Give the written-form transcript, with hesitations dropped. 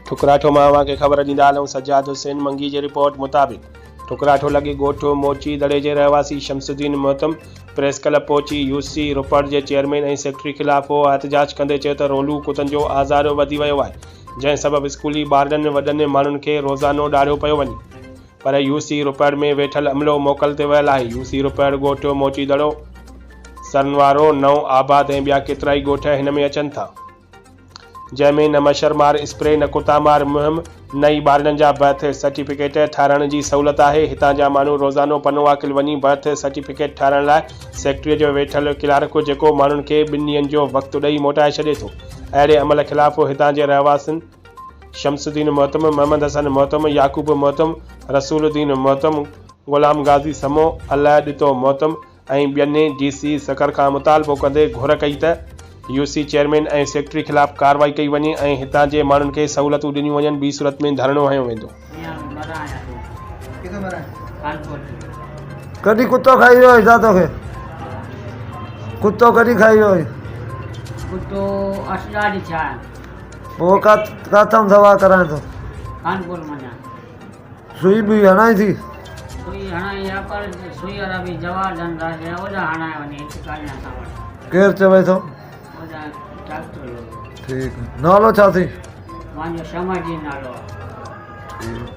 ठुकराठो मां के ख़बर ॾींदा हलूं। सज्जाद हुसैन मंगी जी रिपोर्ट मुताबिक़ ठुकराठो लॻे ॻोठ मोची दड़े जे रहवासी शमसुद्दीन मोहतम प्रेस क्लब पहुची यूसी रोपड़ जे चेयरमैन ऐं सेक्रेटरी ख़िलाफ़ एहतजाज कंदे चयो त रोलू कुतनि जो आज़ादो वधी वियो आहे, जंहिं सबबु स्कूली ॿारनि वॾनि माण्हुनि खे रोज़ानो ॾाढो पियो वञे। पर यूसी रोपड़ में वेठल अमलो मोकल ते वियल आहे। यूसी रोपड़ ॻोठ मोची दड़ो सरनवारो नओं आबाद ऐं ॿिया केतिरा ई ॻोठ हिन में अचनि था, जंहिंमें न मच्छरमार स्प्रे न कुतामार मुहिम न ई ॿारनि जा बर्थ सर्टिफिकेट ठाराइण जी सहूलियत आहे। हितां जा माण्हू रोज़ानो पनो वाकिल वञी बर्थ सर्टिफिकेट ठाराइण लाइ सेक्रेटरीअ जो वेठल क्लार्क जेको माण्हुनि खे 2 ॾींहंनि जो वक़्तु ॾेई मोटाए छॾे थो। अहिड़े अमल ख़िलाफ़ हितां जे रहवासियुनि शमसुद्दीन मोहतम, मोहम्मद हसन मोहतम, याकूब मोहतम, रसूलुद्दीन मोहतम, ग़ुलाम गाज़ी समो, अलाह ॾितो मोहतम ऐं ॿियनि DC सकर खां मुतालबो कंदे घुर कई त यूसी चेयरमैन ऐं सेक्रेटरी ख़िलाफ़ कार्रवाई कई वञे ऐं हितां जे माण्हुनि खे सहूलियतूं ॾिनियूं वञनि। ॿी सूरत में धरणो हयो वेंदो। कॾहिं कुत्तो खाई वियो छा तोखे? कुत्तो कॾहिं खाई वियो? कुत्तो असलाड़ी छा पोइ काथां दवा कराए थो? कानपुर मना सुई बि हणाई थी? सुई हणाई आहे पर सुई वारा बि जवाब ॾींदा है, ओॾा हणाए वञे हिकु काने असां वटि। केरु चवे थो? ओॾा डॉक्टर ठीकु। नालो छा थी? मुंहिंजो समझ जी नालो आहे।